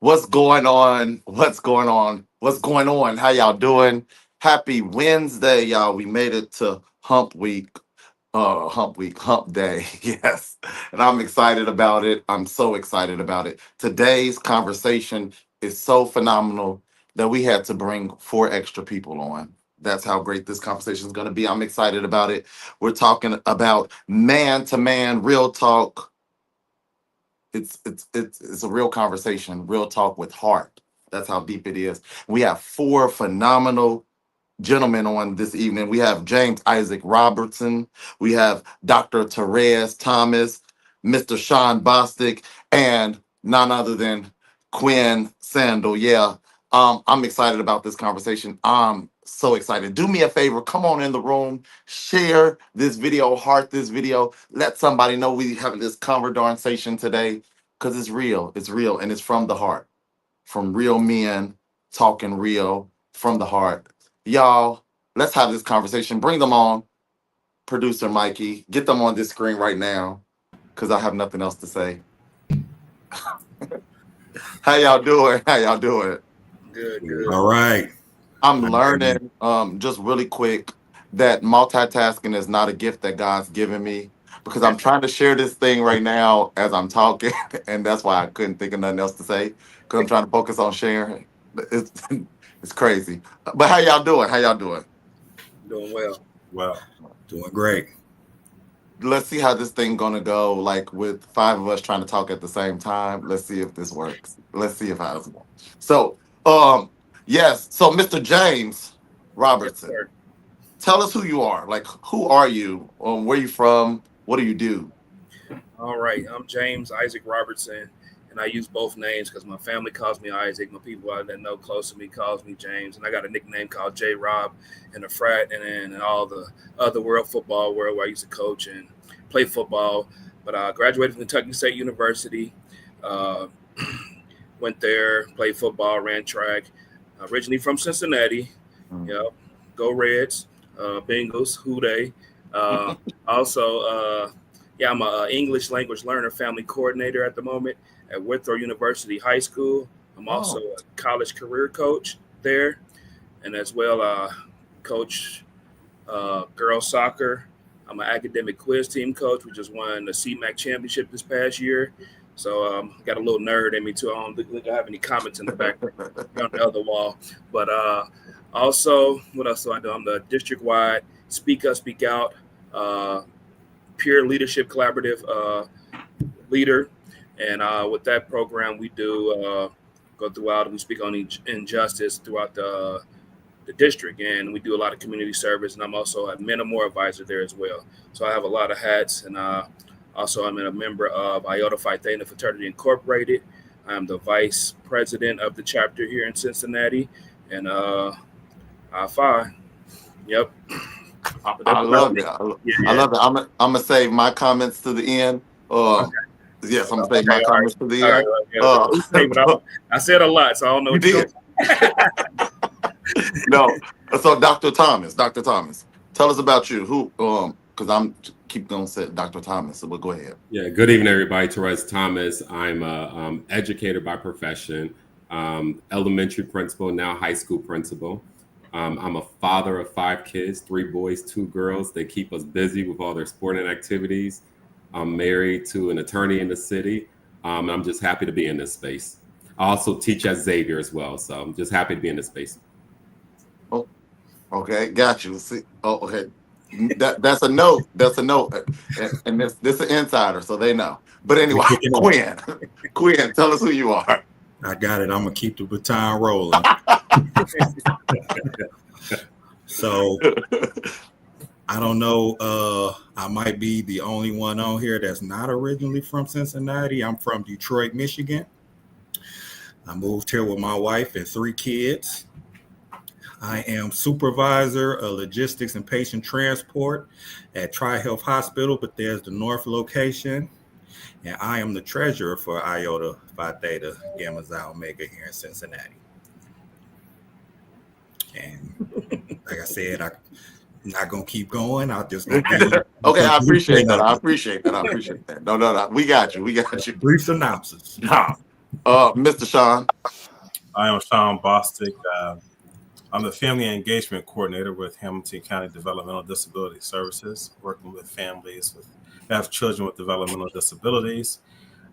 What's going on? What's going on? What's going on? How y'all doing? Happy Wednesday, y'all. We made it to hump day. Yes. And I'm excited about it. I'm so excited about it. Today's conversation is so phenomenal that we had to bring 4 extra people on. That's how great this conversation is going to be. I'm excited about it. We're talking about man to man, real talk. It's a real conversation, real talk with heart. That's how deep it is. We have 4 phenomenal gentlemen on this evening. We have James Isaac Robertson, we have Dr. Terrez Thomas, Mr. Sean Bostic, and none other than Quen Sandle. Yeah, I'm excited about this conversation. I'm so excited. Do me a favor, come on in the room, share this video, heart this video, let somebody know we having this conversation today because it's real, and it's from the heart, from real men talking real from the heart. Y'all, let's have this conversation. Bring them on, producer Mikey. Get them on this screen right now, because I have nothing else to say. How y'all doing? How y'all doing? Good, good. All right. I'm learning, just really quick, that multitasking is not a gift that God's given me, because I'm trying to share this thing right now as I'm talking, and that's why I couldn't think of nothing else to say, because I'm trying to focus on sharing. It's it's crazy. But how y'all doing? How y'all doing? Doing well. Well, doing great. Let's see how this thing gonna go. Like with 5 of us trying to talk at the same time. Let's see if this works. Let's see if how it's going. So, yes. So, Mr. James Yes, Robertson, sir. tell us who you are. Like, who are you? Where you from? What do you do? All right. I'm James Isaac Robertson, and I use both names because my family calls me Isaac. My people that know close to me calls me James, and I got a nickname called J Rob in the frat and all the other football world where I used to coach and play football. But I graduated from Kentucky State University. Uh, Went there, played football, ran track. Originally from Cincinnati. Mm. Yep. Go Reds, Bengals, Who Dey. Uh, also, yeah, I'm a English language learner family coordinator at the moment at Withrow University High School. I'm also Oh, a college career coach there, and as well coach girls soccer. I'm an academic quiz team coach. We just won the CMAC championship this past year. So got a little nerd in me too. I don't think I have any comments in the background on the other wall. But also, what else do I do? I'm the district-wide Speak Up, Speak Out peer leadership collaborative leader. And with that program, we do go throughout and we speak on injustice throughout the district. And we do a lot of community service. And I'm also a Mentor advisor there as well. So I have a lot of hats. And also, I'm a member of Iota Phi Theta Fraternity Incorporated. I'm the vice president of the chapter here in Cincinnati. And I-Phi. Yep. I love it. I Yeah. love it. I'm gonna save my comments to the end. Okay. Yes, I'm gonna save Okay. my All right. comments to the All right. end. Okay. But I said a lot, so I don't know You what you're did. going No. So Dr. Thomas, tell us about you. Who because I'm keep going to say Dr. Thomas, so we'll go ahead. Yeah, good evening, everybody. Terrez Thomas. I'm a educator by profession, elementary principal, now high school principal. I'm a father of 5 kids, 3 boys, 2 girls. They keep us busy with all their sporting activities. I'm married to an attorney in the city. And I'm just happy to be in this space. I also teach at Xavier as well, so I'm just happy to be in this space. Oh, okay, got you. See, oh, okay. That's a note. That's a note. And this an insider, so they know. But anyway, We kicking off. Quinn, tell us who you are. I got it. I'm gonna keep the baton rolling. So I don't know. I might be the only one on here that's not originally from Cincinnati. I'm from Detroit, Michigan. I moved here with my wife and 3 kids. I am supervisor of logistics and patient transport at Tri-Health Hospital, but there's the North location. And I am the treasurer for Iota Phi Theta Gamma Xi Omega here in Cincinnati. And like I said, I'm not gonna keep going. I'll just gonna be Okay, I appreciate that. I appreciate that. I appreciate that. No. We got you. We got you. brief synopsis. Nah. Mr. Sean. I am Sean Bostic. I'm the Family Engagement Coordinator with Hamilton County Developmental Disability Services, working with families that have children with developmental disabilities.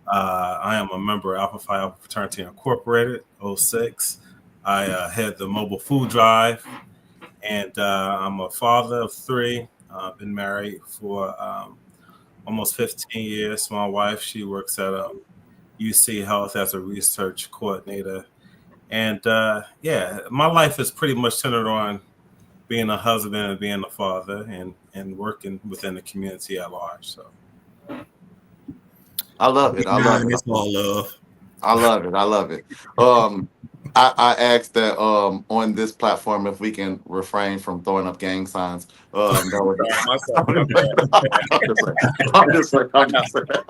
I am a member of Alpha Phi Alpha Fraternity Incorporated, 06. I head the mobile food drive, and I'm a father of 3. Been married for almost 15 years. My wife, she works at UC Health as a research coordinator. And my life is pretty much centered on being a husband and being a father and working within the community at large. So I love it. I love it. It's all love. I love it. I love it. I asked that on this platform if we can refrain from throwing up gang signs. That would I'm just like,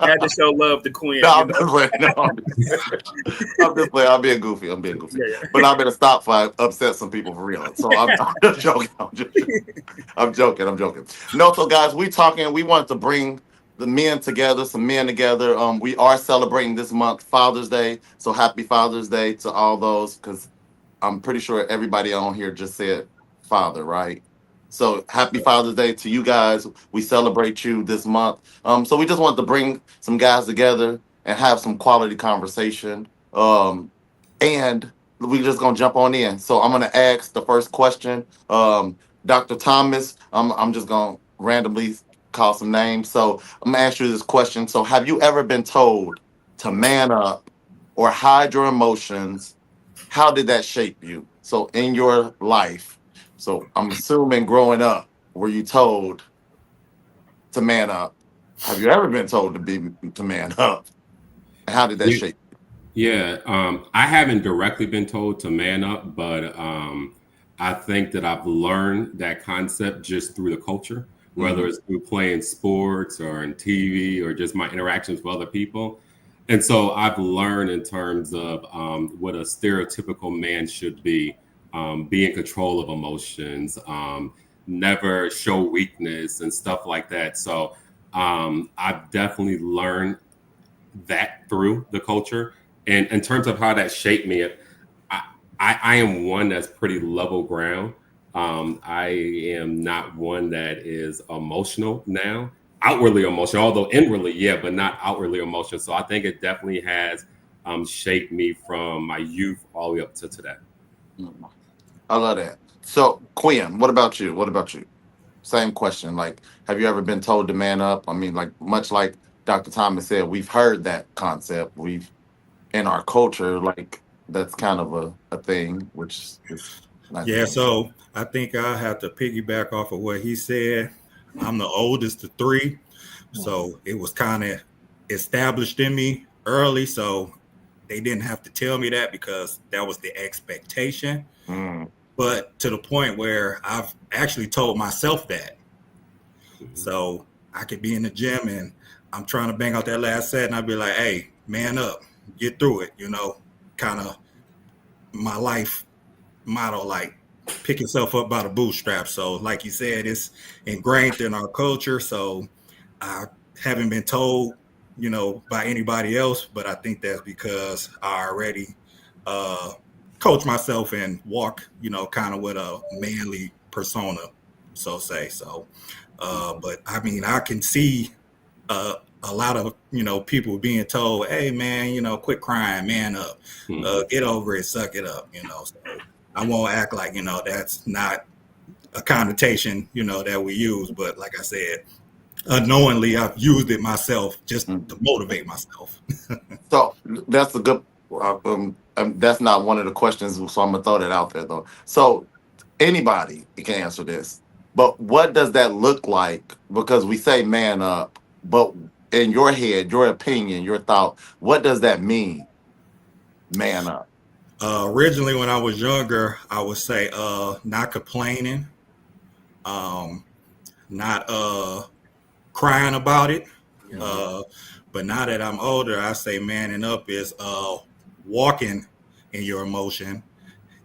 Had to show love to Quen. no, I'm just playing. No, I'm just playing. I'm being goofy. Yeah. But I'm gonna stop if I upset some people for real. So I'm just joking. I'm joking. No, so guys, we wanted to bring the men together, some men together. We are celebrating this month Father's Day. So happy Father's Day to all those, because I'm pretty sure everybody on here just said father, right? So happy Father's Day to you guys. We celebrate you this month. So we just wanted to bring some guys together and have some quality conversation. And we just gonna jump on in. So I'm gonna ask the first question. Dr. Thomas, I'm just gonna randomly call some names. So I'm gonna ask you this question. So have you ever been told to man up or hide your emotions? How did that shape you? So in your life, so I'm assuming growing up, were you told to man up? Have you ever been told to man up? And how did that shape you? Yeah, I haven't directly been told to man up, but I think that I've learned that concept just through the culture, whether it's through playing sports or in TV or just my interactions with other people. And so I've learned in terms of what a stereotypical man should be in control of emotions, never show weakness and stuff like that. So I've definitely learned that through the culture. And in terms of how that shaped me, I am one that's pretty level ground. I am not one that is emotional now, outwardly emotional, although inwardly, yeah, but not outwardly emotional. So I think it definitely has shaped me from my youth all the way up to today. I love that. So Quen, what about you? Same question. Like, have you ever been told to man up? I mean, like much like Dr. Thomas said, we've heard that concept. We've in our culture, like that's kind of a thing, which is not So I think I have to piggyback off of what he said. I'm the oldest of 3, so it was kind of established in me early. So they didn't have to tell me that because that was the expectation. But to the point where I've actually told myself that. So I could be in the gym and I'm trying to bang out that last set, and I'd be like, "Hey, man up, get through it." Kind of my life motto, like pick yourself up by the bootstraps. So like you said, it's ingrained in our culture. So I haven't been told, by anybody else, but I think that's because I already coach myself and walk, kind of with a manly persona, so say. So, but I mean, I can see a lot of, people being told, "Hey man, quit crying, man up, get over it, suck it up," So I won't act like, that's not a connotation, that we use. But like I said, unknowingly, I've used it myself just to motivate myself. So that's a good. That's not one of the questions, so I'm gonna throw that out there though. So anybody can answer this. But what does that look like? Because we say man up, but in your head, your opinion, your thought, what does that mean? Man up. Originally, when I was younger, I would say not complaining, um, not crying about it. Uh, but now that I'm older, I say manning up is walking in your emotion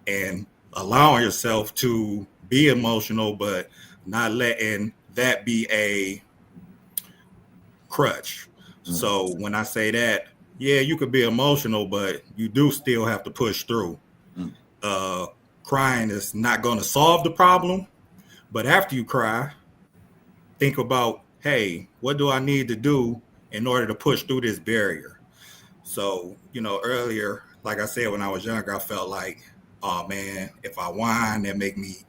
and allowing yourself to be emotional, but not letting that be a crutch. So when I say that, yeah, you could be emotional, but you do still have to push through. Mm. Crying is not going to solve the problem, but after you cry, think about, hey, what do I need to do in order to push through this barrier? So, earlier, like I said, when I was younger, I felt like, oh man, if I whine, that make me,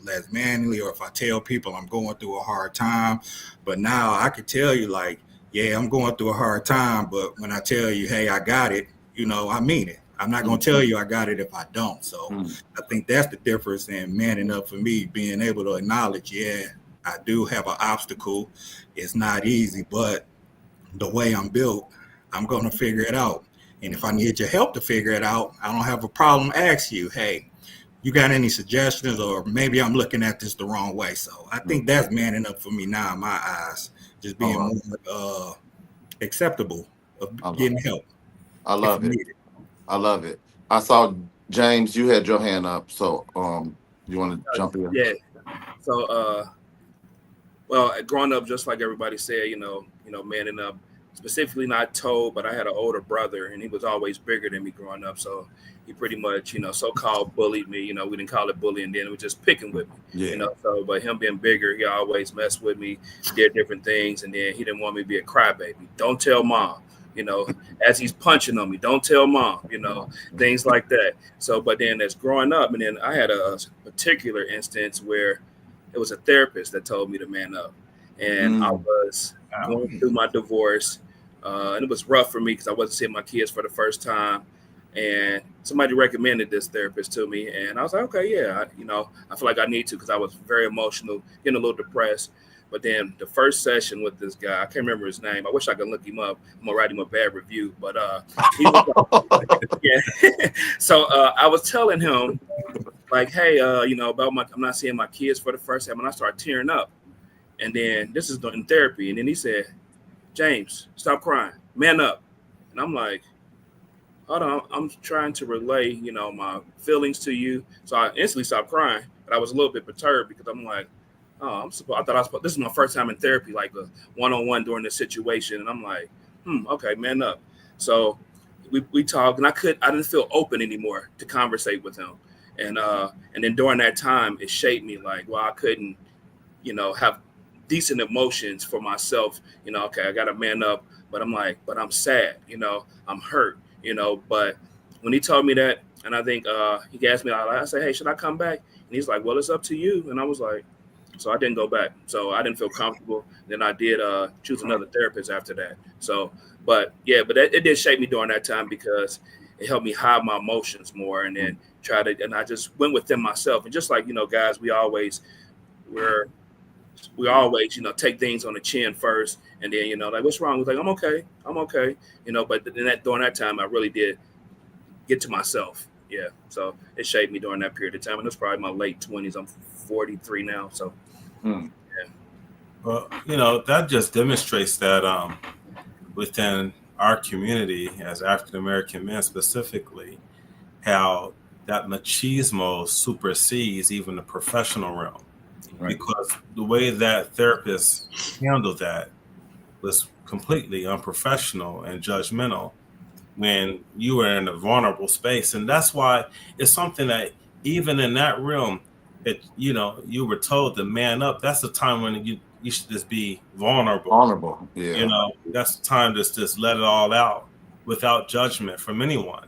less manly, or if I tell people I'm going through a hard time. But now I could tell you, like, yeah, I'm going through a hard time, but when I tell you, hey, I got it, I mean it. I'm not going to tell you I got it if I don't. So I think that's the difference in manning up for me, being able to acknowledge, yeah, I do have an obstacle. It's not easy, but the way I'm built, I'm going to figure it out. And if I need your help to figure it out, I don't have a problem asking you, hey, you got any suggestions, or maybe I'm looking at this the wrong way. So I think that's manning up for me now in my eyes, just being more acceptable of getting help. I love it. I love it. I saw James, you had your hand up, so you want to jump in? Yeah. So well, growing up, just like everybody said, manning up. Specifically, not told, but I had an older brother, and he was always bigger than me growing up. So he pretty much, so-called bullied me. We didn't call it bullying then; it was just picking with me. Yeah. So, but him being bigger, he always messed with me, did different things, and then he didn't want me to be a crybaby. Don't tell mom. As he's punching on me, don't tell mom. Things like that. So, but then as growing up, and then I had a particular instance where it was a therapist that told me to man up, and I was going through my divorce, and it was rough for me because I wasn't seeing my kids for the first time, and somebody recommended this therapist to me, and I was like, okay, yeah, I feel like I need to, because I was very emotional, getting a little depressed. But then the first session with this guy, I can't remember his name. I wish I could look him up. I'm gonna write him a bad review, but he was yeah. So I was telling him, like, hey, about I'm not seeing my kids for the first time, and I started tearing up. And then this is in therapy. And then he said, James, stop crying, man up. And I'm like, hold on, I'm trying to relay, my feelings to you. So I instantly stopped crying, but I was a little bit perturbed because I'm like, oh, this is my first time in therapy, like a one-on-one during this situation. And I'm like, okay, man up. So we talked, and I didn't feel open anymore to conversate with him. And then during that time, it shaped me like, well, I couldn't, have decent emotions for myself. Okay, I got to man up, but I'm sad, I'm hurt, but when he told me that, and I think he asked me, I said, hey, should I come back? And he's like, well, it's up to you. And I was like, so I didn't go back. So I didn't feel comfortable. Then I did choose another therapist after that. So, but it did shape me during that time because it helped me hide my emotions more, and then and I just went within myself. And just like, guys, we always, take things on the chin first, and then, like, what's wrong? It's like, I'm okay. But during that time, I really did get to myself. Yeah. So it shaped me during that period of time. And it was probably my late 20s. I'm 43 now. So, yeah. Well, that just demonstrates that within our community as African-American men specifically, how that machismo supersedes even the professional realm. Right. Because the way that therapist handled that was completely unprofessional and judgmental when you were in a vulnerable space. And that's why it's something that even in that realm, you were told to man up. That's the time when you should just be vulnerable. Yeah. That's the time to just let it all out without judgment from anyone.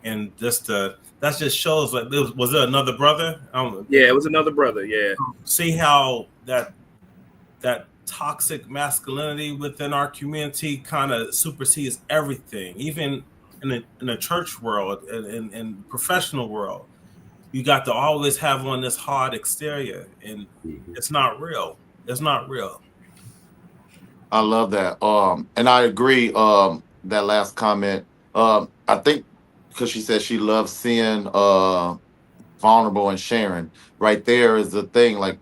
And that just shows, like, was there another brother? Yeah, it was another brother. Yeah. See how that toxic masculinity within our community kind of supersedes everything, even in the church world and professional world. you got to always have on this hard exterior, and it's not real. It's not real. I love that. And I agree. That last comment. I think because she said she loves seeing vulnerable and sharing. Right there is the thing. Like,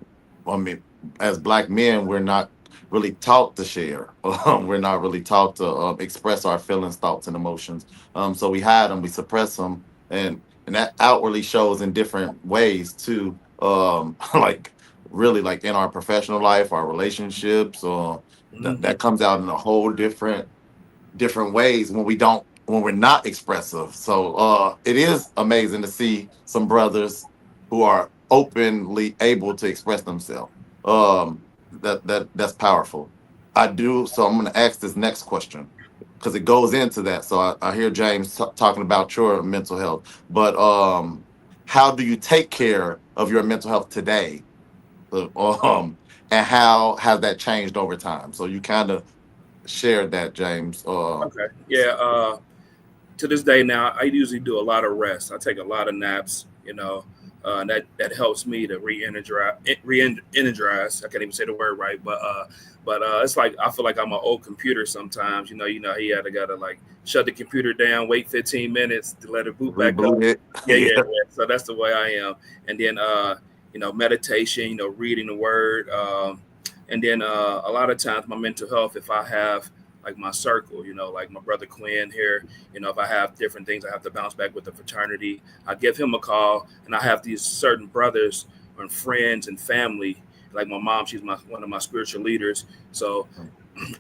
I mean, as black men, we're not really taught to share. We're not really taught to express our feelings, thoughts, and emotions. So we hide them, we suppress them, and that outwardly shows in different ways too. Like really, like in our professional life, our relationships, or that comes out in a whole different ways when we're not expressive. So it is amazing to see some brothers who are openly able to express themselves. That's powerful. I do. So I'm going to ask this next question because it goes into that. So I hear James talking about your mental health, but how do you take care of your mental health today? And how has that changed over time? So you kind of shared that, James. Okay. Yeah. To this day now, I usually do a lot of rest. I take a lot of naps, and that helps me to re-energize. I can't even say the word right, but it's like I feel like I'm an old computer sometimes. He gotta like shut the computer down, wait 15 minutes to let it boot back up. Reboot it. Yeah, yeah, yeah. So that's the way I am. And then meditation, reading the word, and then a lot of times my mental health, if I have like my circle, like my brother Quen here, if I have different things I have to bounce back with the fraternity, I give him a call, and I have these certain brothers and friends and family, like my mom, she's one of my spiritual leaders. So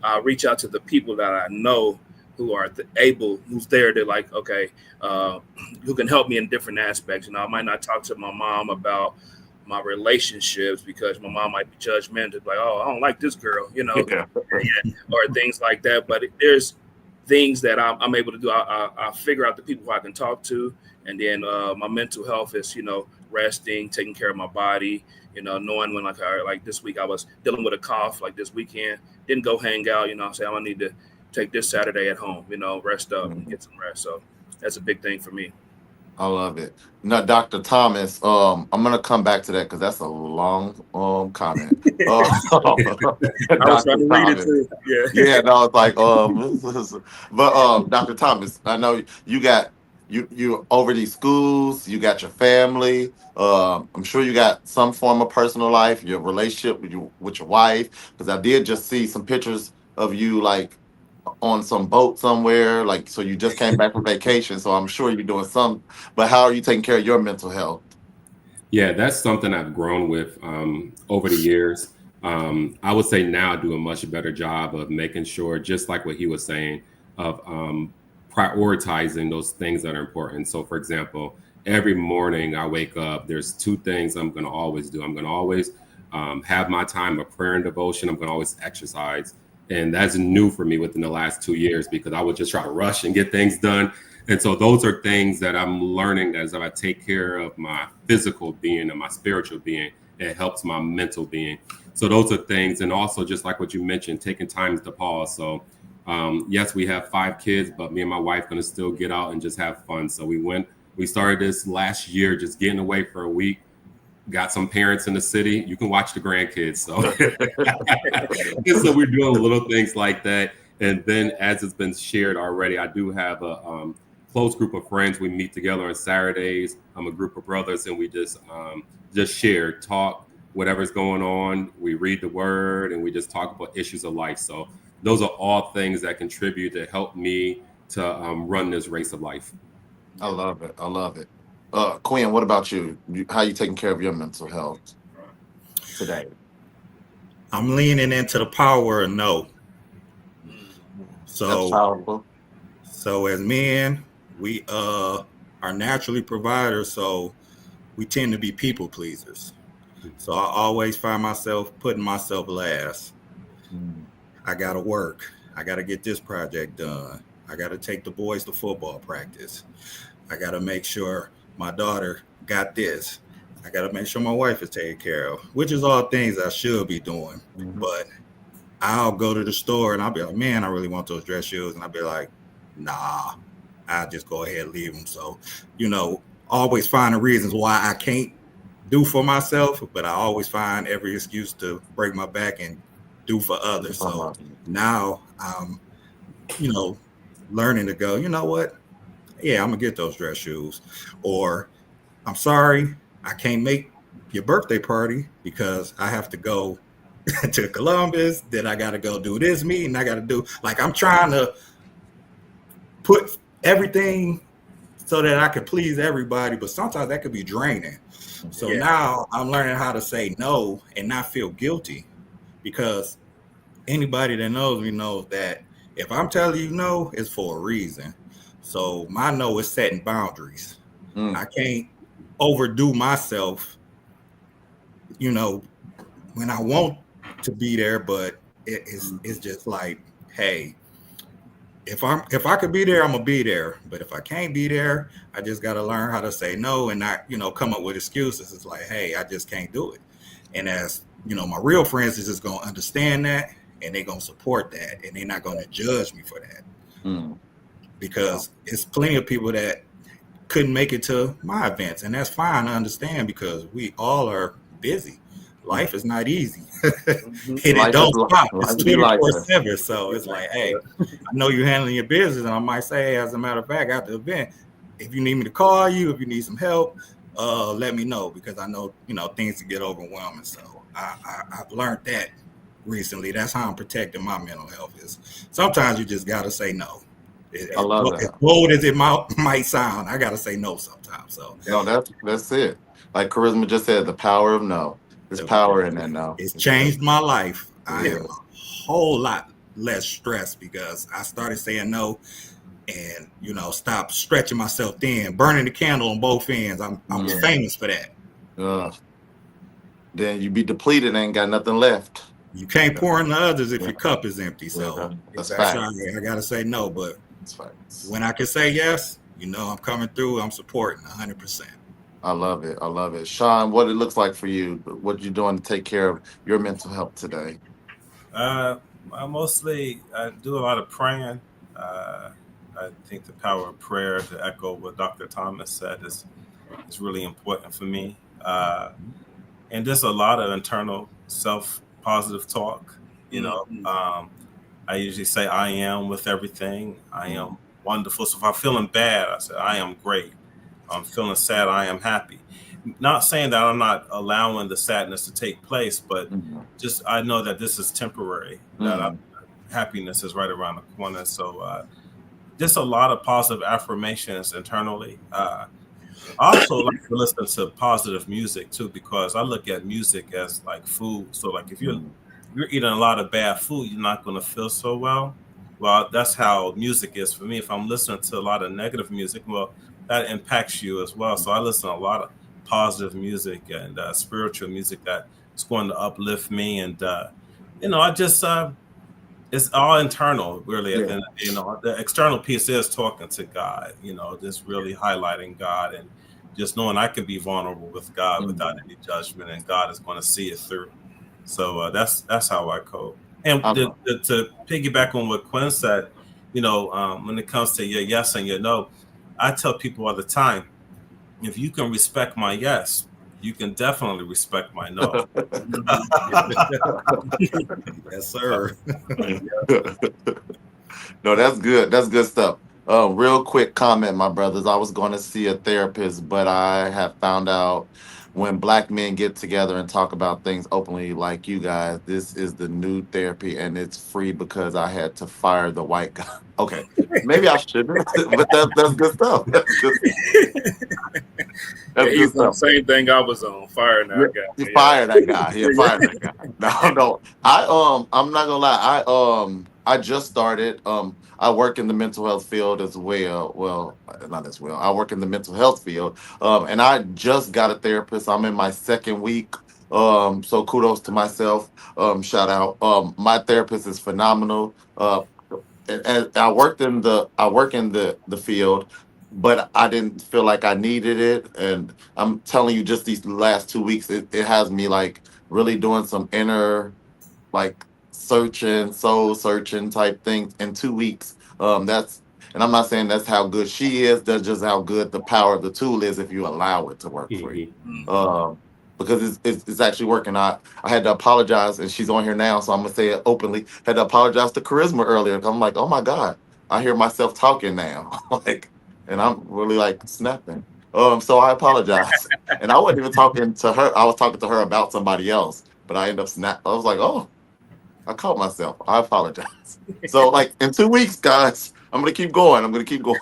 I reach out to the people that I know who are who's there to like, okay, who can help me in different aspects. I might not talk to my mom about my relationships because my mom might be judgmental, like, oh, I don't like this girl, Yeah. or things like that. But there's things that I'm able to do. I figure out the people who I can talk to, and then my mental health is, resting, taking care of my body, knowing when like this week I was dealing with a cough, like this weekend, didn't go hang out, say I'm gonna need to take this Saturday at home, rest up and get some rest. So that's a big thing for me. I love it. Now, Dr. Thomas, I'm gonna come back to that because that's a long comment. I was trying Dr. to read it Thomas. too. Yeah. Yeah, no, it's like but Dr. Thomas, I know you got you over these schools, you got your family. I'm sure you got some form of personal life, your relationship with your wife, because I did just see some pictures of you like on some boat somewhere, like so you just came back from vacation. So I'm sure you're doing some, but how are you taking care of your mental health? Yeah, that's something I've grown with over the years. I would say now I do a much better job of making sure, just like what he was saying, of prioritizing those things that are important. So, for example, every morning I wake up, there's two things I'm going to always do. I'm going to always have my time of prayer and devotion. I'm going to always exercise. And that's new for me within the last 2 years because I would just try to rush and get things done. And so those are things that I'm learning as I take care of my physical being and my spiritual being. It helps my mental being. So those are things. And also just like what you mentioned, taking time to pause. So yes, we have 5 kids, but me and my wife going to still get out and just have fun. So we started this last year, just getting away for a week. Got some parents in the city. You can watch the grandkids. So, so we're doing little things like that. And then as it's been shared already, I do have a close group of friends. We meet together on Saturdays. I'm a group of brothers, and we just share, talk, whatever's going on. We read the word, and we just talk about issues of life. So those are all things that contribute to help me to run this race of life. I love it. I love it. Quen, what about you? How you taking care of your mental health today? I'm leaning into the power of no. That's So powerful. So as men, we are naturally providers, so we tend to be people pleasers. So I always find myself putting myself last. I gotta work. I gotta get this project done. I gotta take the boys to football practice. I gotta make sure my daughter got this. I gotta make sure my wife is taken care of, which is all things I should be doing. But I'll go to the store and I'll be like, man, I really want those dress shoes. And I'll be like, nah, I'll just go ahead and leave them. So, always finding reasons why I can't do for myself, but I always find every excuse to break my back and do for others. So now I'm, you know, learning to go, you know what? Yeah, I'm gonna get those dress shoes. Or I'm sorry, I can't make your birthday party because I have to go to Columbus. Then I gotta go do this meeting. I gotta do like I'm trying to put everything so that I can please everybody, but sometimes that could be draining. So now I'm learning how to say no and not feel guilty, because anybody that knows me knows that if I'm telling you no, it's for a reason. So my no is setting boundaries. I can't overdo myself, you know, when I want to be there, but it's just like, hey, if I could be there, I'm gonna be there. But if I can't be there, I just gotta learn how to say no and not, come up with excuses. It's like, hey, I just can't do it. And as my real friends is just gonna understand that, and they're gonna support that, and they're not gonna judge me for that. Because it's plenty of people that couldn't make it to my events, and that's fine. I understand, because we all are busy. Life is not easy. And it don't stop. It's 24/7. So it's like, hey, I know you're handling your business, and I might say, hey, as a matter of fact, after the event, if you need me to call you, if you need some help, let me know, because I know things can get overwhelming. So I've learned that recently. That's how I'm protecting my mental health. Is sometimes you just gotta say no. I love that. As bold as it might sound, I gotta say no sometimes. So that's it. Like Charisma just said, the power of no. There's power in that now. It's changed my life. I am a whole lot less stressed because I started saying no, and stop stretching myself thin, burning the candle on both ends. I'm famous for that. Then you be depleted and ain't got nothing left. You can't pour in the others if your cup is empty. So that's sorry, I gotta say no, but when I can say yes, I'm coming through. I'm supporting 100%. I love it. I love it. Sean, what it looks like for you, what you doing to take care of your mental health today? I do a lot of praying. I think the power of prayer, to echo what Dr. Thomas said, is really important for me. And there's a lot of internal self-positive talk. I usually say I am with everything. I am wonderful. So if I'm feeling bad, I say I am great. I'm feeling sad, I am happy. Not saying that I'm not allowing the sadness to take place, but just I know that this is temporary, that happiness is right around the corner. So just a lot of positive affirmations internally. I also like to listen to positive music too, because I look at music as like food. So like if you're eating a lot of bad food, you're not going to feel so well. Well, that's how music is for me. If I'm listening to a lot of negative music, well, that impacts you as well. So I listen to a lot of positive music and spiritual music that is going to uplift me. And, I just, it's all internal, really. And, the external piece is talking to God, just really highlighting God and just knowing I can be vulnerable with God without any judgment, and God is going to see it through. So that's how I cope. And to piggyback on what Quen said, when it comes to your yes and your no, I tell people all the time, if you can respect my yes, you can definitely respect my no. Yes, sir. No, that's good. That's good stuff. Real quick comment, my brothers. I was going to see a therapist, but I have found out when Black men get together and talk about things openly, like you guys, this is the new therapy, and it's free because I had to fire the white guy. Okay, maybe I shouldn't, but that's good stuff. That's good. That's he's on the same thing I was on. Firing that guy. He fired that guy. He fired that guy. No. I'm not gonna lie. I just started. I work in the mental health field as well. Well, not as well. I work in the mental health field. And I just got a therapist. I'm in my second week. So kudos to myself. Shout out. My therapist is phenomenal. And I work in the field, but I didn't feel like I needed it. And I'm telling you, just these last 2 weeks, it has me like really doing some inner like soul searching type things in 2 weeks. And I'm not saying that's how good she is. That's just how good the power of the tool is if you allow it to work for you. Because it's actually working. I had to apologize, and she's on here now, so I'm gonna say it openly. Had to apologize to Charisma earlier. I'm like, oh my God, I hear myself talking now, like, and I'm really like snapping. So I apologize, and I wasn't even talking to her. I was talking to her about somebody else, but I ended up snap. I was like, oh, I caught myself. I apologize. So like in 2 weeks, guys, I'm gonna keep going. I'm gonna keep going.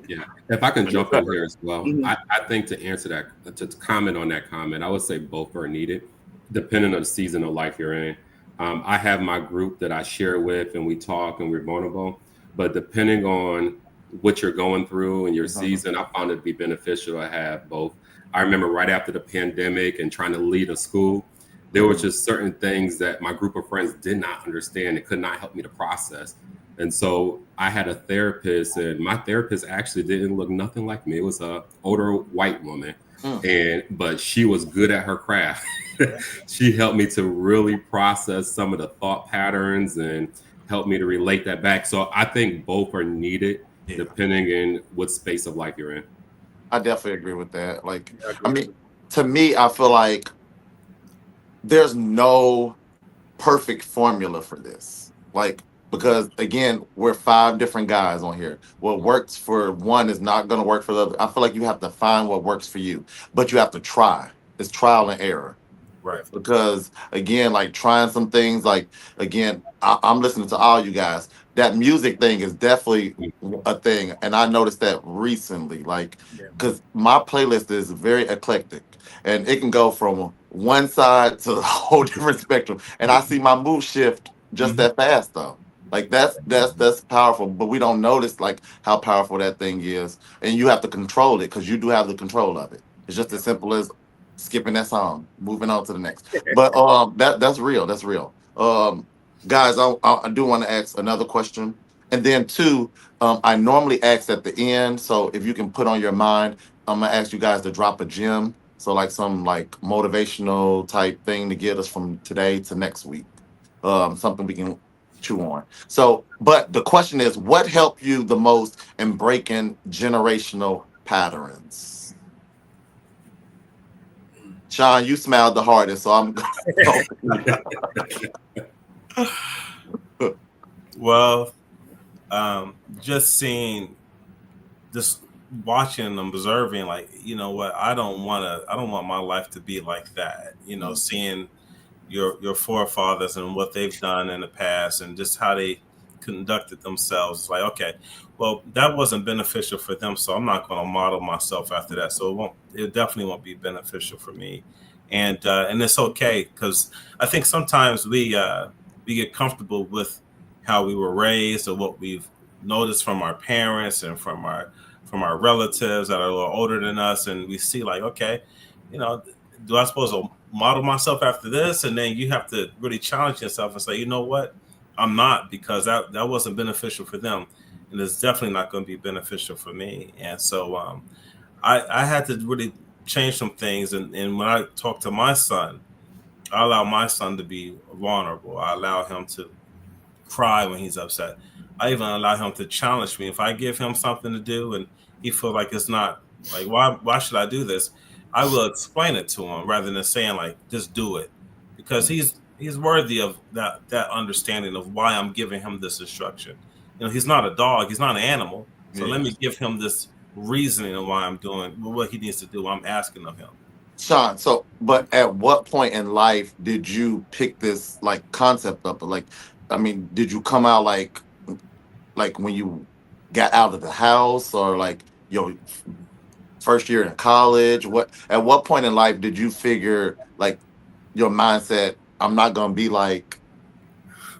Yeah, if I can jump in here as well, I think to answer that, to comment on that comment, I would say both are needed, depending on the season of life you're in. I have my group that I share with, and we talk and we're vulnerable. But depending on what you're going through and your season, I found it to be beneficial to have both. I remember right after the pandemic and trying to lead a school, there were just certain things that my group of friends did not understand and could not help me to process. And so I had a therapist, and my therapist actually didn't look nothing like me. It was an older white woman, but she was good at her craft. She helped me to really process some of the thought patterns and help me to relate that back. So I think both are needed depending on what space of life you're in. I definitely agree with that. Like, I mean, to me, I feel like there's no perfect formula for this. Like, because again, we're 5 different guys on here. What works for one is not going to work for the other. I feel like you have to find what works for you, but you have to try. It's trial and error. Right. Because again, like trying some things, like again, I'm listening to all you guys. That music thing is definitely a thing, and I noticed that recently. Like, because my playlist is very eclectic, and it can go from one side to a whole different spectrum, and I see my mood shift just that fast, though. Like that's powerful, but we don't notice like how powerful that thing is, and you have to control it because you do have the control of it. It's just as simple as skipping that song, moving on to the next. But that's real. That's real. Guys, I do want to ask another question, and then two, I normally ask at the end. So if you can put on your mind, I'm gonna ask you guys to drop a gem. So like some like motivational type thing to get us from today to next week. Something we can chew on. So, but the question is, what helped you the most in breaking generational patterns? Sean, you smiled the hardest, so I'm Well, just seeing, just watching and observing, like, you know what, I don't want my life to be like that. You know, seeing your forefathers and what they've done in the past and just how they conducted themselves. It's like, okay, well, that wasn't beneficial for them, so I'm not going to model myself after that. So it definitely won't be beneficial for me. And it's okay, because I think sometimes we get comfortable with how we were raised or what we've noticed from our parents and from our relatives that are a little older than us, and we see like, okay, you know, do I suppose to model myself after this? And then you have to really challenge yourself and say, you know what, I'm not, because that wasn't beneficial for them, and it's definitely not going to be beneficial for me. And so I had to really change some things. And when I talk to my son, I allow my son to be vulnerable. I allow him to cry when he's upset. I even allow him to challenge me. If I give him something to do and he feels like it's not, like, why should I do this? I will explain it to him rather than saying like, just do it, because he's worthy of that understanding of why I'm giving him this instruction. You know, he's not a dog, he's not an animal. So let me give him this reasoning of why I'm doing what he needs to do. I'm asking of him. Sean, so but at what point in life did you pick this like concept up? Like, I mean, did you come out like when you got out of the house, or like your first year in college? At what point in life did you figure like your mindset, I'm not gonna be like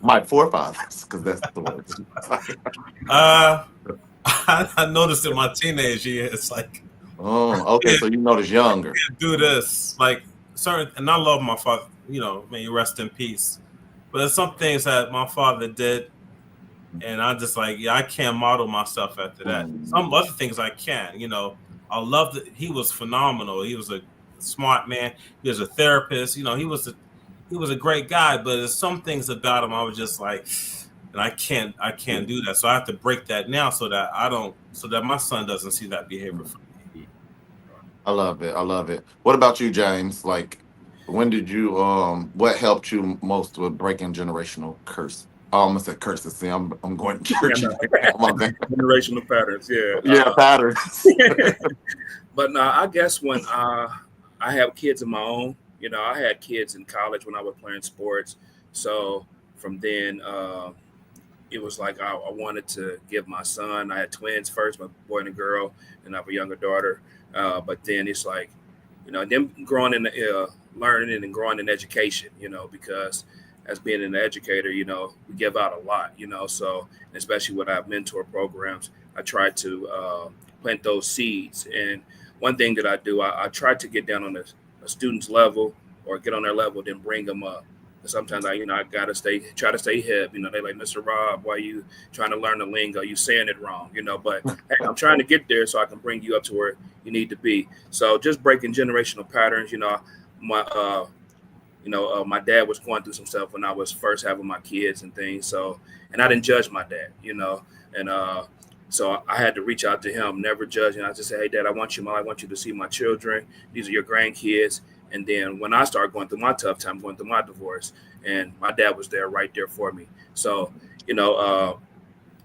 my forefathers, because that's the words. I noticed in my teenage years, like, Oh, okay, so you noticed younger. do this, like, certain, and I love my father, you know, may he rest in peace. But there's some things that my father did, and I just like, I can't model myself after that. Some other things I can, you know. I love that he was phenomenal. He was a smart man. He was a therapist. You know, he was a great guy. But there's some things about him I was just like, and I can't do that. So I have to break that now so that my son doesn't see that behavior from me. I love it. I love it. What about you, James? Like, when did you what helped you most with breaking generational curse? I almost said curses. See, I'm going churchy. My bad. Generational patterns, yeah. Yeah, patterns. But no, I guess when I have kids of my own, I had kids in college when I was playing sports. So from then, it was like I wanted to give my son. I had twins first, my boy and a girl, and I have a younger daughter. But then it's like, them growing in learning and growing in education, because as being an educator, we give out a lot, so especially with our mentor programs, I try to plant those seeds. And one thing that I do, I try to get down on a student's level or get on their level, then bring them up. Sometimes I gotta try to stay hip. They like, Mr. Rob, why you trying to learn the lingo? You saying it wrong, But hey, I'm trying to get there so I can bring you up to where you need to be. So just breaking generational patterns. My dad was going through some stuff when I was first having my kids and things. So, and I didn't judge my dad, and so I had to reach out to him, never judging. I just said, hey, Dad, I want you to see my children. These are your grandkids. And then when I started going through my tough time, going through my divorce, and my dad was there right there for me. So,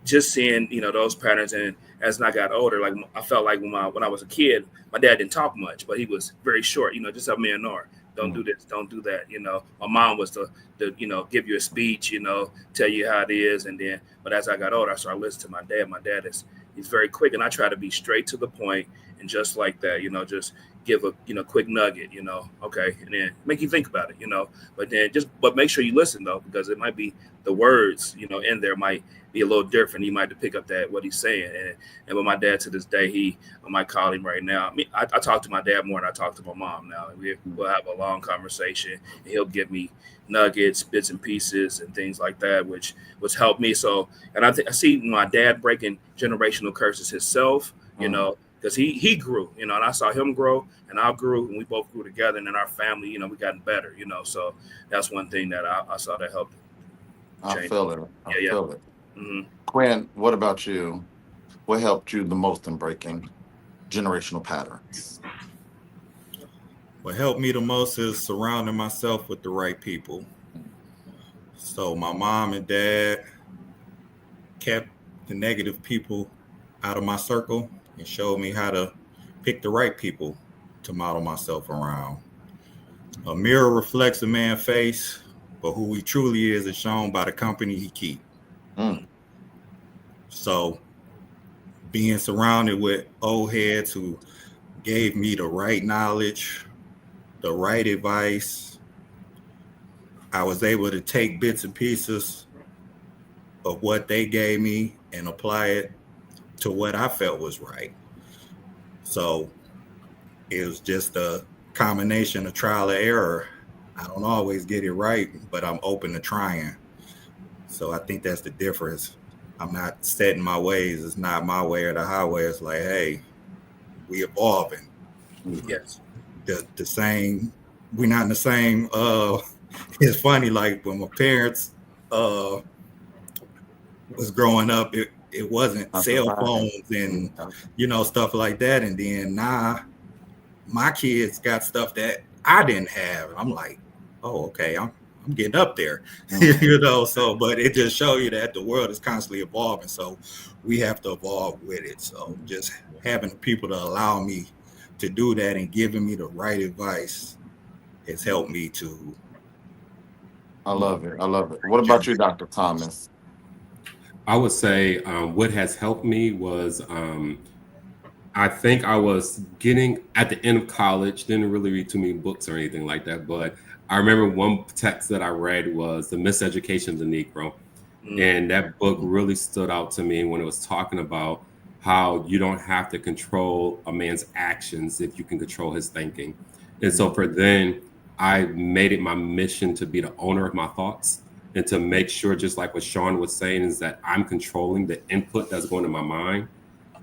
just seeing, those patterns. And as I got older, like I felt like when I was a kid, my dad didn't talk much, but he was very short, just a man or don't do this, don't do that. My mom was to give you a speech, tell you how it is. And then, but as I got older, I started listening to my dad. My dad he's very quick, and I try to be straight to the point. And just like that, just give a quick nugget, okay, and then make you think about it, but make sure you listen though, because it might be the words, in there might be a little different. You might have to pick up what he's saying. And with my dad to this day, I might call him right now. I talk to my dad more than I talk to my mom now. We'll have a long conversation, and he'll give me nuggets, bits and pieces, and things like that, which helped me. So, and I see my dad breaking generational curses himself, because he grew, and I saw him grow, and I grew, and we both grew together, and in our family, we gotten better, so that's one thing that I saw that helped. I feel it. I feel it. Mm-hmm. Quen, what about you? What helped you the most in breaking generational patterns? What helped me the most is surrounding myself with the right people. So my mom and dad kept the negative people out of my circle and showed me how to pick the right people to model myself around. A mirror reflects a man's face, but who he truly is shown by the company he keeps. So being surrounded with old heads who gave me the right knowledge, the right advice, I was able to take bits and pieces of what they gave me and apply it to what I felt was right. So it was just a combination of trial and error. I don't always get it right, but I'm open to trying. So I think that's the difference. I'm not set in my ways. It's not my way or the highway. It's like, hey, we evolving. Yes. The same, we're not in the same. It's funny, like when my parents was growing up, it wasn't cell phones and stuff like that. And then now my kids got stuff that I didn't have. I'm like, oh, okay, I'm getting up there, so, but it just shows you that the world is constantly evolving. So we have to evolve with it. So just having the people to allow me to do that and giving me the right advice has helped me to. I love it. I love it. What about you, Dr. Thomas? I would say what has helped me was I think I was getting at the end of college, didn't really read too many books or anything like that, but I remember one text that I read was The Miseducation of the Negro. And that book really stood out to me when it was talking about how you don't have to control a man's actions if you can control his thinking. And so for then, I made it my mission to be the owner of my thoughts and to make sure, just like what Sean was saying, is that I'm controlling the input that's going to my mind,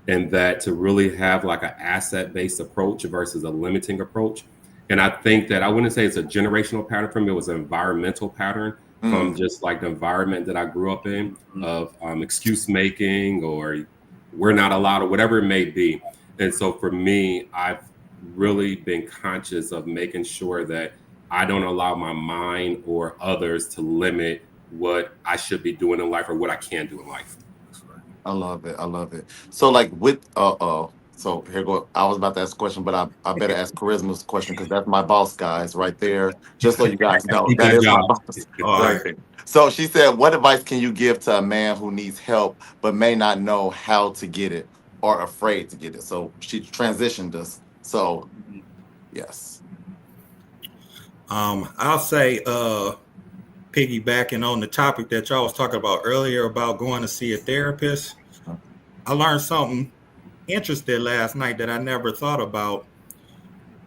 and that to really have like an asset-based approach versus a limiting approach. And I think that I wouldn't say it's a generational pattern for me, it was an environmental pattern from just like the environment that I grew up in of excuse making or we're not allowed or whatever it may be. And so for me, I've really been conscious of making sure that I don't allow my mind or others to limit what I should be doing in life or what I can do in life. I love it. I love it. So like with so here go. I was about to ask a question, but I better ask Charisma's question because that's my boss, guys, right there. Just so you guys know, that Good is my job. boss. All Right right. there. So she said, "What advice can you give to a man who needs help but may not know how to get it or afraid to get it?" So she transitioned us. So yes. I'll say piggybacking on the topic that y'all was talking about earlier about going to see a therapist. I learned something interesting last night that I never thought about.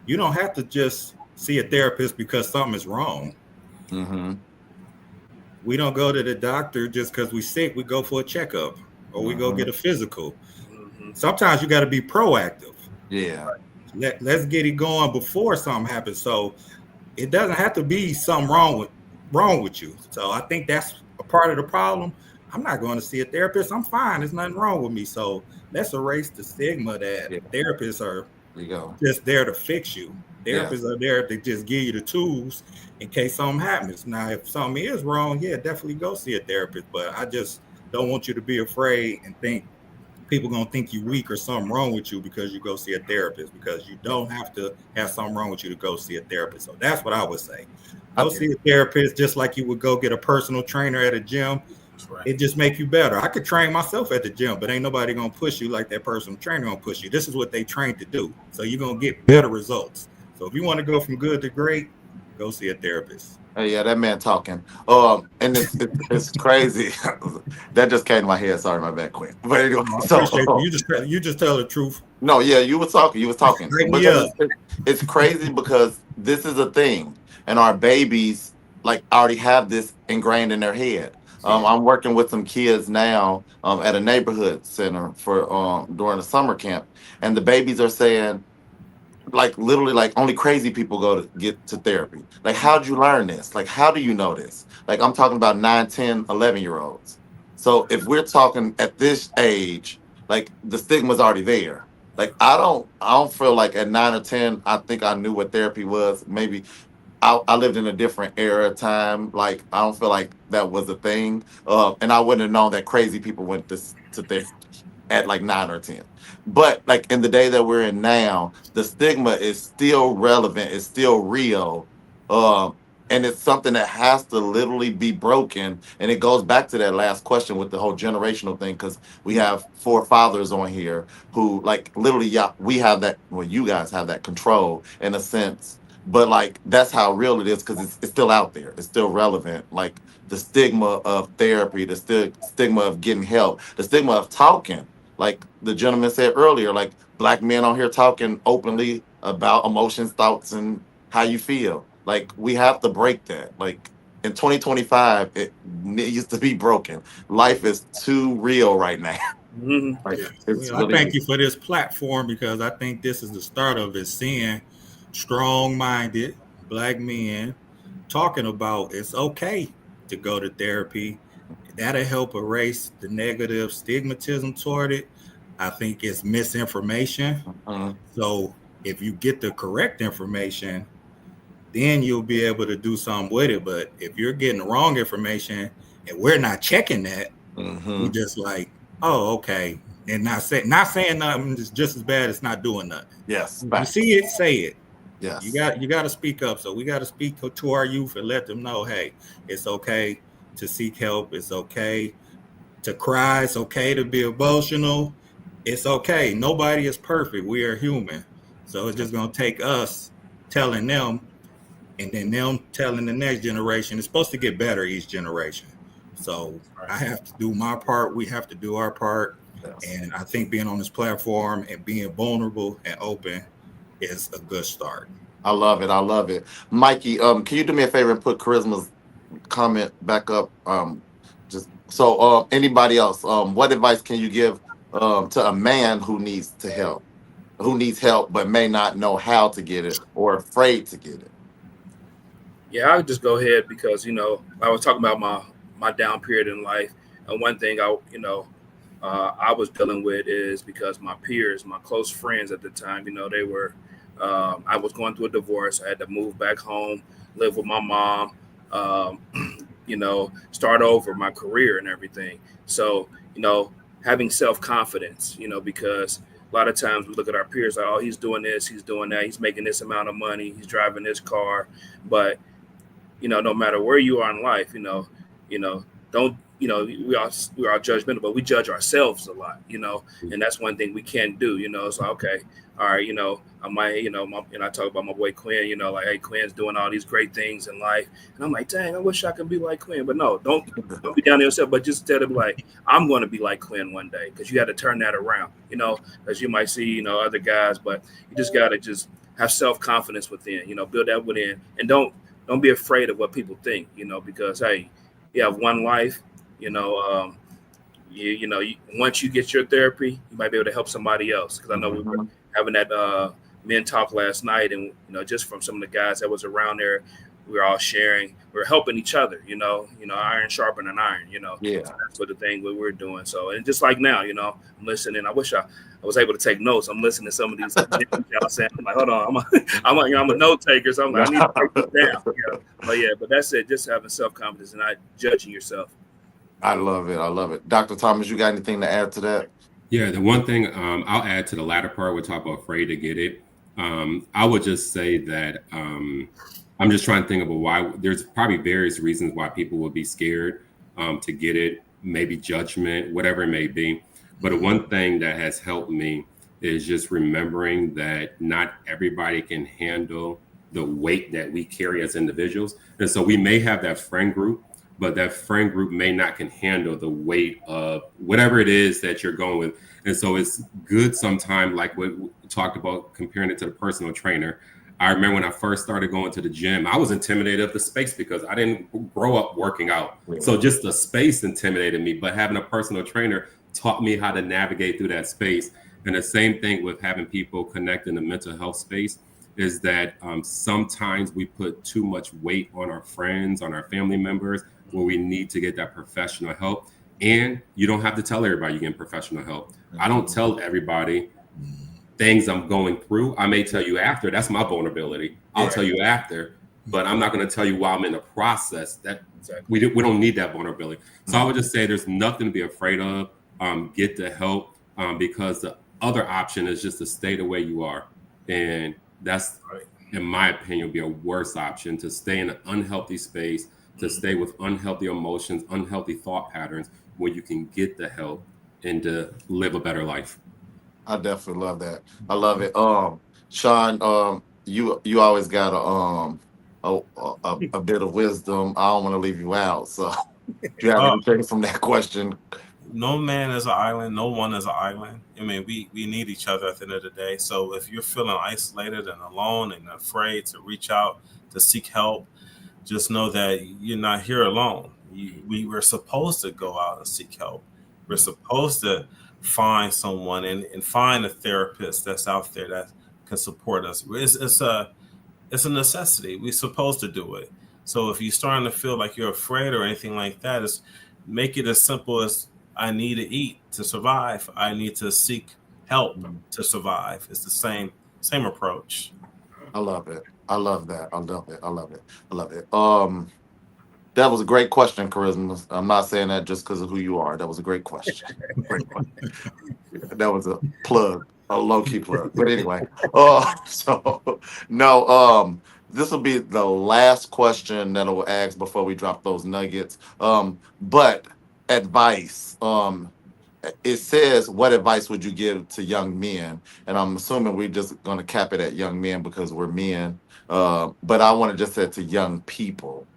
You don't have to just see a therapist because something is wrong. Mm-hmm. We don't go to the doctor just because we're sick. We go for a checkup or we go get a physical. Sometimes you got to be proactive. Yeah. Let's get it going before something happens. So it doesn't have to be something wrong with you. So I think that's a part of the problem. I'm not going to see a therapist. I'm fine. There's nothing wrong with me. So let's erase the stigma that therapists are There you go. just there to fix you. Therapists Yeah. are there to just give you the tools in case something happens. Now, if something is wrong, yeah, definitely go see a therapist. But I just don't want you to be afraid and think people gonna think you weak or something wrong with you because you go see a therapist, because you don't have to have something wrong with you to go see a therapist. So that's what I would say. Go see a therapist just like you would go get a personal trainer at a gym. It just make you better. I could train myself at the gym, but ain't nobody gonna push you like that personal trainer gonna push you. This is what they trained to do. So you're gonna get better results. So if you want to go from good to great, go see a therapist. Hey, yeah, that man talking. And it's crazy. That just came to my head. Sorry, my bad, Quinn. But anyway, I so appreciate you. You just tell the truth. no, yeah, you were talking. You was talking Break me because up. it's crazy because this is a thing, and our babies like already have this ingrained in their head. I'm working with some kids now at a neighborhood center for during the summer camp, and the babies are saying, like literally like only crazy people go to get to therapy. Like, how'd you learn this? Like, how do you know this? Like, I'm talking about 9, 10, 11 year olds. So if we're talking at this age, like the stigma's already there. Like, I don't feel like at 9 or 10 I think I knew what therapy was. Maybe I lived in a different era of time. Like, I don't feel like that was a thing. And I wouldn't have known that crazy people went to therapy at like 9 or 10. But like in the day that we're in now, the stigma is still relevant, it's still real. Um, and it's something that has to literally be broken. And it goes back to that last question with the whole generational thing, because we have four fathers on here who like literally, yeah, we have that, well, you guys have that control in a sense. But like that's how real it is because it's still out there. It's still relevant. Like the stigma of therapy, the stigma of getting help, the stigma of talking, like the gentleman said earlier, like black men on here talking openly about emotions, thoughts, and how you feel. Like we have to break that. Like in 2025, it needs to be broken. Life is too real right now. Like it's Well, I really thank you for this platform because I think this is the start of it, seeing strong-minded black men talking about it's okay to go to therapy. That'll help erase the negative stigmatism toward it. I think it's misinformation. So if you get the correct information, then you'll be able to do something with it. But if you're getting the wrong information and we're not checking that, we just like, oh, okay. And not saying nothing is just as bad as not doing nothing. Yes. If you see it, say it. Yes. You got to speak up. So we got to speak to our youth and let them know, hey, it's okay to seek help. It's okay to cry. It's okay to be emotional. It's okay. Nobody is perfect. We are human. So it's just going to take us telling them and then them telling the next generation. It's supposed to get better each generation. So I have to do my part. We have to do our part. Yes. And I think being on this platform and being vulnerable and open is a good start. I love it. I love it. Mikey, can you do me a favor and put Charisma's comment back up? Just so anybody else, what advice can you give to a man who needs help but may not know how to get it or afraid to get it? Yeah, I'll just go ahead because I was talking about my down period in life, and one thing I was dealing with is because my peers, my close friends at the time, they were. I was going through a divorce. I had to move back home, live with my mom, um, start over my career and everything. So, having self confidence, because a lot of times we look at our peers like, oh, he's doing this, he's doing that, he's making this amount of money, he's driving this car, but no matter where you are in life, don't we are judgmental, but we judge ourselves a lot, and that's one thing we can't do. It's like, okay, all right, I might, and I talk about my boy Quen, like, hey, Quen's doing all these great things in life, and I'm like, dang, I wish I could be like Quen, but no, don't be down on yourself, but just tell them like, I'm going to be like Quen one day, because you got to turn that around, as you might see, other guys, but you just got to just have self confidence within, build that within, and don't be afraid of what people think, because hey, you have one life, once you get your therapy, you might be able to help somebody else. Because I know we were having that men talk last night, and just from some of the guys that was around there, we were all sharing, we were helping each other, iron sharpening iron, Yeah. So that's what the thing what we're doing. So, and just like now, I'm listening. I wish I was able to take notes. I'm listening to some of these y'all saying, I'm like, hold on, I'm a note taker, so I'm like, I need to write this down. But that's it. Just having self confidence and not judging yourself. I love it. I love it. Dr. Thomas, you got anything to add to that? Yeah, the one thing I'll add to the latter part, we talk about afraid to get it. I would just say that I'm just trying to think of why. There's probably various reasons why people would be scared to get it, maybe judgment, whatever it may be. But the one thing that has helped me is just remembering that not everybody can handle the weight that we carry as individuals. And so we may have that friend group, but that friend group may not can handle the weight of whatever it is that you're going with. And so it's good sometimes, like what we talked about, comparing it to the personal trainer. I remember when I first started going to the gym, I was intimidated of the space because I didn't grow up working out. So just the space intimidated me, but having a personal trainer taught me how to navigate through that space. And the same thing with having people connect in the mental health space is that sometimes we put too much weight on our friends, on our family members, where we need to get that professional help. And you don't have to tell everybody you're getting professional help. I don't tell everybody things I'm going through. I may tell you after. That's my vulnerability. I'll tell you after, but I'm not going to tell you while I'm in the process. That we don't need that vulnerability. So I would just say there's nothing to be afraid of. Get the help because the other option is just to stay the way you are. And that's, in my opinion, would be a worse option, to stay in an unhealthy space, to stay with unhealthy emotions, unhealthy thought patterns, where you can get the help and to live a better life. I definitely love that. I love it. Sean, you always got a bit of wisdom. I don't want to leave you out. So do you have anything from that question? No man is an island. No one is an island. I mean, we need each other at the end of the day. So if you're feeling isolated and alone and afraid to reach out to seek help, just know that you're not here alone. We were supposed to go out and seek help. We're supposed to find someone and find a therapist that's out there that can support us. It's a necessity. We're supposed to do it. So if you're starting to feel like you're afraid or anything like that, is make it as simple as, I need to eat to survive. I need to seek help to survive. It's the same approach. I love it. I love that. I love it. I love it. I love it. That was a great question, Charisma. I'm not saying that just because of who you are. That was a great question. Great question. That was a plug, a low-key plug. But anyway, this will be the last question that I will ask before we drop those nuggets. But advice. It says, what advice would you give to young men? And I'm assuming we're just going to cap it at young men because we're men. But I want to just say to young people,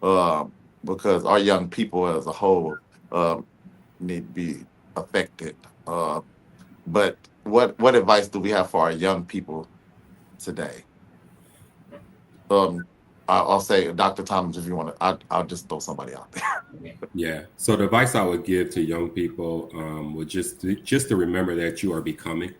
because our young people as a whole need to be affected. But what advice do we have for our young people today? I'll say, Dr. Thomas, if you want to, I'll just throw somebody out there. Yeah. So the advice I would give to young people would just to remember that you are becoming,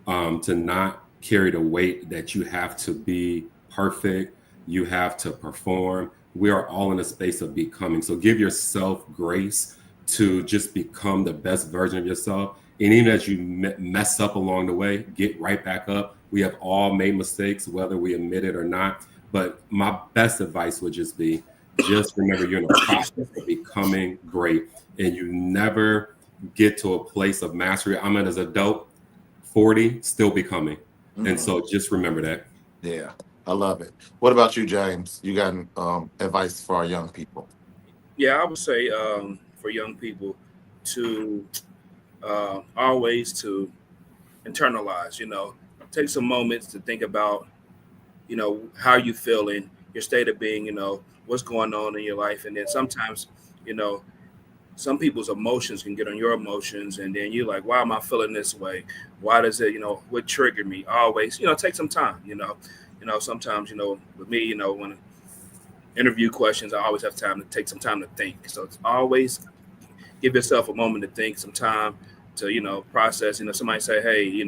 to not carry the weight that you have to be perfect, You have to perform. We are all in a space of becoming. So give yourself grace to just become the best version of yourself. And even as you mess up along the way, get right back up. We have all made mistakes, whether we admit it or not. But my best advice would just remember you're in a process of becoming great, and you never get to a place of mastery. I'm as adult, 40, still becoming. And so just remember that. Yeah, I love it. What about you, James? You got advice for our young people? Yeah, I would say for young people to always to internalize. Take some moments to think about how you feeling, your state of being. What's going on in your life, and then sometimes you know some people's emotions can get on your emotions, and then you're like, why am I feeling this way? Why does it, what triggered me? Always, take some time. Sometimes, with me, when interview questions, I always have time to take some time to think. So it's always give yourself a moment to think, some time to process. Somebody say, hey,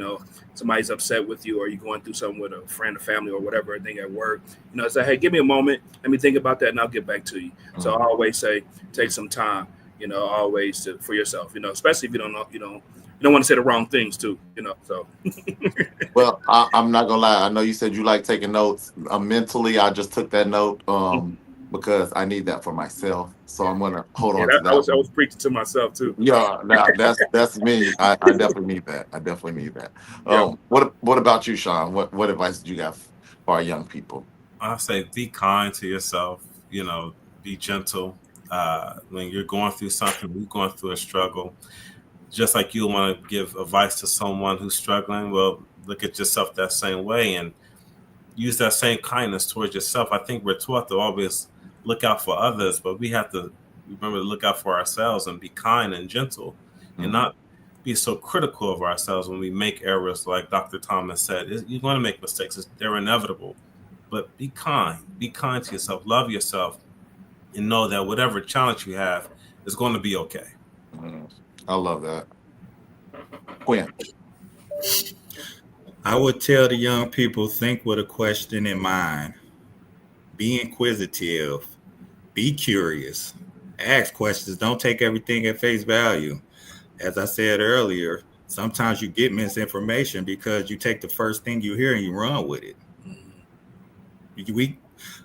somebody's upset with you, or you're going through something with a friend or family or whatever, thing at work. Say, hey, give me a moment, let me think about that, and I'll get back to you. So I always say, take some time, always for yourself, especially if you don't know, you don't want to say the wrong things too, so. Well, I'm not gonna lie. I know you said you like taking notes. Mentally, I just took that note because I need that for myself. So I'm gonna hold Yeah, on to I that one. was preaching to myself too. Yeah, now that's me. I definitely need that. I definitely need that. Yeah. What about you, Sean? What advice do you got for our young people? I say be kind to yourself. Be gentle. When you're going through something, you're going through a struggle. Just like you want to give advice to someone who's struggling, well, look at yourself that same way and use that same kindness towards yourself. I think we're taught to always look out for others, but we have to remember to look out for ourselves and be kind and gentle and not be so critical of ourselves when we make errors. Like Dr. Thomas said, you're going to make mistakes. They're inevitable. But be kind. Be kind to yourself. Love yourself. And know that whatever challenge you have is going to be okay. I love that. Quen. I would tell the young people, think with a question in mind. Be inquisitive. Be curious. Ask questions. Don't take everything at face value. As I said earlier, sometimes you get misinformation because you take the first thing you hear and you run with it.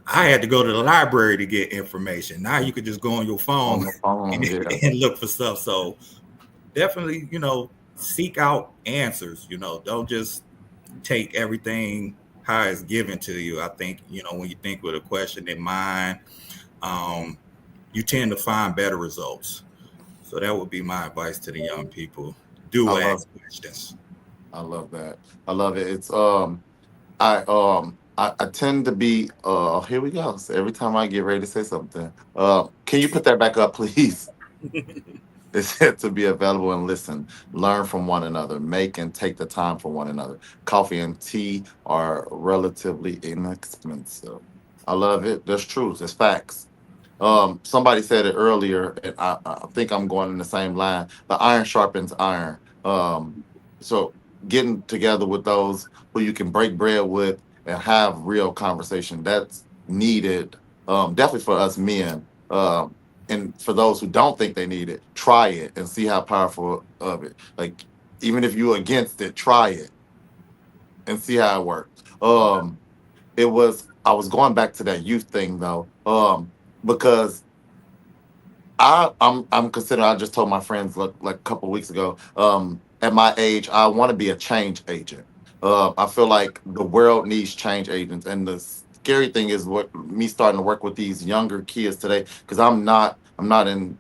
I had to go to the library to get information. Now you could just go on your phone, and look for stuff. So definitely, seek out answers. Don't just take everything how it's given to you. I think, when you think with a question in mind, you tend to find better results. So that would be my advice to the young people. Do ask questions. I love that. I love it. It's I tend to be here we go. So every time I get ready to say something, can you put that back up, please? It said to be available and listen, learn from one another, make and take the time for one another. Coffee and tea are relatively inexpensive. I love it. There's truth. There's facts. Somebody said it earlier, and I think I'm going in the same line. The iron sharpens iron. So getting together with those who you can break bread with and have real conversation, that's needed. Definitely for us men. And for those who don't think they need it, try it and see how powerful of it. Like even if you're against it, try it and see how it works. I was going back to that youth thing though, because I'm considering. I just told my friends like a couple weeks ago. At my age, I want to be a change agent. I feel like the world needs change agents, and the scary thing is what me starting to work with these younger kids today because I'm not into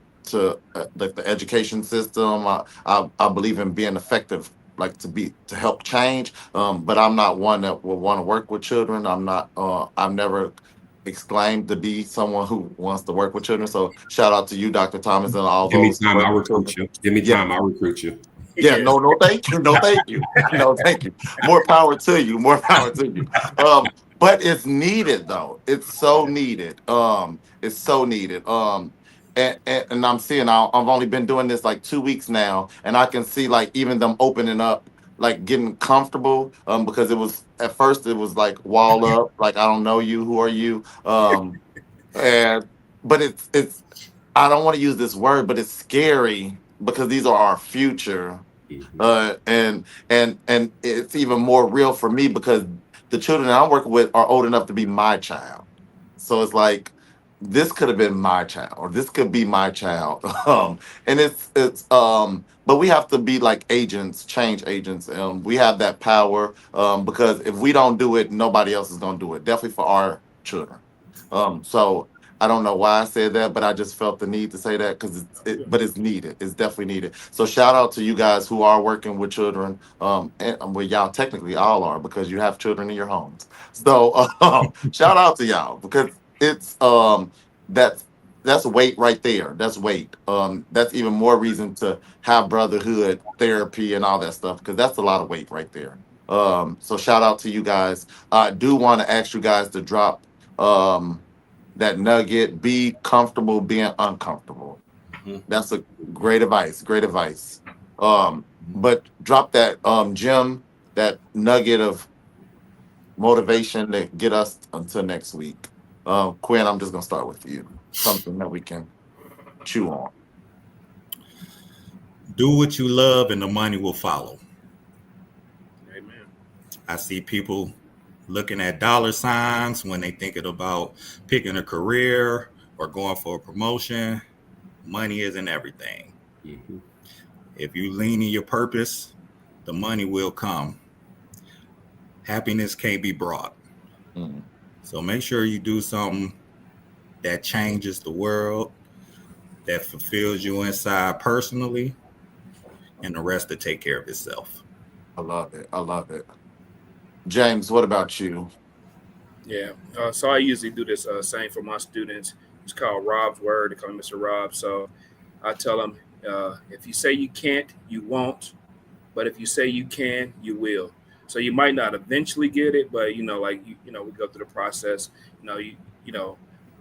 the education system. I believe in being effective, like to help change. But I'm not one that will want to work with children. I'm not. I've never exclaimed to be someone who wants to work with children. So shout out to you, Dr. Thomas, and all Give me those who time, work I'll with recruit children. you. Give me Yeah, time, I'll recruit you. yeah, no, thank you, no, thank you, no, thank you. More power to you, more power to you. But it's needed though. It's so needed. It's so needed. And I'm seeing I've only been doing this like 2 weeks now, and I can see like even them opening up like getting comfortable, because it was at first it was like wall up, like I don't know you, who are you, and but it's I don't want to use this word, but it's scary because these are our future, Mhm. and it's even more real for me because the children that I'm working with are old enough to be my child. So it's like this could have been my child, or this could be my child. And but we have to be like agents, change agents. We have that power, because if we don't do it, nobody else is gonna do it. Definitely for our children. So I don't know why I said that, but I just felt the need to say that because but it's needed. It's definitely needed. So shout out to you guys who are working with children. And well, y'all technically all are because you have children in your homes. So shout out to y'all because it's that's that's weight right there. That's weight. That's even more reason to have brotherhood therapy and all that stuff because that's a lot of weight right there. So shout out to you guys. I do want to ask you guys to drop that nugget. Be comfortable being uncomfortable. Mhm. That's a great advice. Great advice. But drop that gem, that nugget of motivation to get us until next week. Quinn, I'm just gonna start with you. Something that we can chew on. Do what you love, and the money will follow. Amen. I see people looking at dollar signs when they thinking about picking a career or going for a promotion. Money isn't everything. Mhm. If you lean in your purpose, the money will come. Happiness can't be brought. Mm, So make sure you do something that changes the world, that fulfills you inside personally, and the rest to take care of itself. I love it. I love it. James, what about you? Yeah. So I usually do this same for my students. It's called Rob's Word. They call me Mr. Rob. So I tell them, if you say you can't, you won't. But if you say you can, you will. So you might not eventually get it, but we go through the process. You know,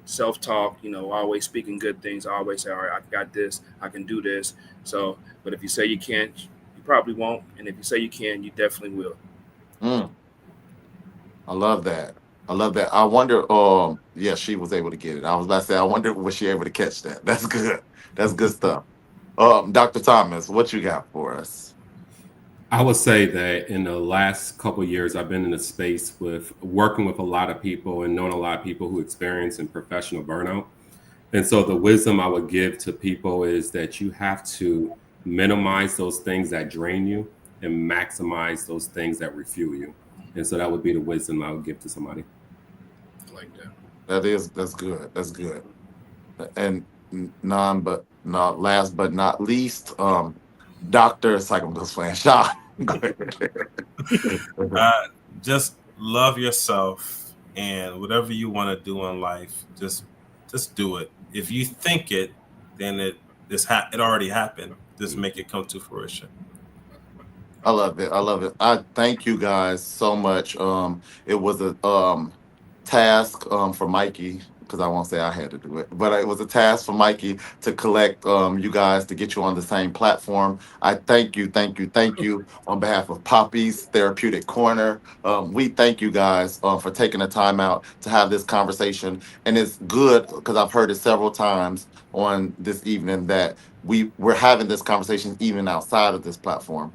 self-talk. Always speaking good things. I always say, all right, I got this. I can do this. So, but if you say you can't, you probably won't. And if you say you can, you definitely will. Mm, I love that. I love that. I wonder. Yeah, she was able to get it. I was about to say. I wonder was she able to catch that. That's good. That's good stuff. Dr. Thomas, what you got for us? I would say that in the last couple of years, I've been in a space with working with a lot of people and knowing a lot of people who experience in professional burnout. And so the wisdom I would give to people is that you have to minimize those things that drain you and maximize those things that refuel you. And so that would be the wisdom I would give to somebody. I like that. That's good. That's good. And but not last but not least, Doctor. It's like I'm just playing shot. Go ahead. Uh, just love yourself, and whatever you want to do in life, just do it. If you think it, then it already happened. Just make it come to fruition. I love it. I love it. I thank you guys so much. It was a task for Mikey because I won't say I had to do it, but it was a task for Mikey to collect you guys to get you on the same platform. I thank you on behalf of Poppy's Therapeutic Corner. We thank you guys for taking the time out to have this conversation, and it's good because I've heard it several times on this evening that we're having this conversation even outside of this platform.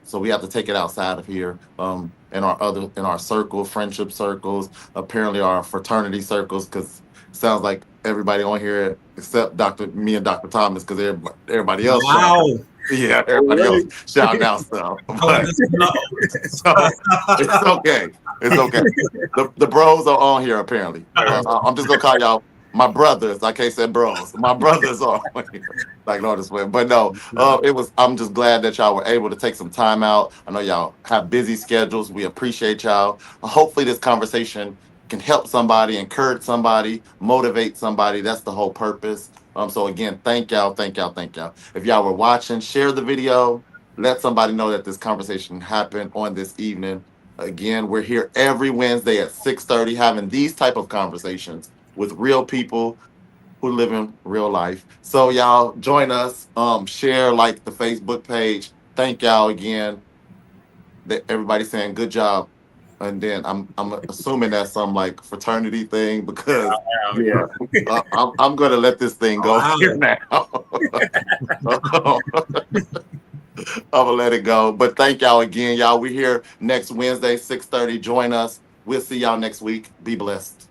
So we have to take it outside of here, in our circle, friendship circles, apparently our fraternity circles, because sounds like everybody on here except me and Dr. Thomas, because everybody else shouting. Wow. Yeah, All everybody else right. shouting out stuff. Oh, But no. so it's okay. It's okay. The bros are on here apparently. I'm just gonna call y'all my brothers. I can't say bros. My brothers are on here. Like no this way. But no, it was I'm just glad that y'all were able to take some time out. I know y'all have busy schedules. We appreciate y'all. Hopefully this conversation can help somebody, encourage somebody, motivate somebody. That's the whole purpose. So again, thank y'all. If y'all were watching, share the video. Let somebody know that this conversation happened on this evening. Again, we're here every Wednesday at 6:30 having these type of conversations with real people who live in real life. So y'all join us, share like the Facebook page. Thank y'all again. that everybody's saying good job, and then I'm assuming that's some like fraternity thing because yeah, I'm gonna let this thing go here now. I'm gonna let it go. But thank y'all again, y'all. We're here next Wednesday, 6:30. Join us. We'll see y'all next week. Be blessed.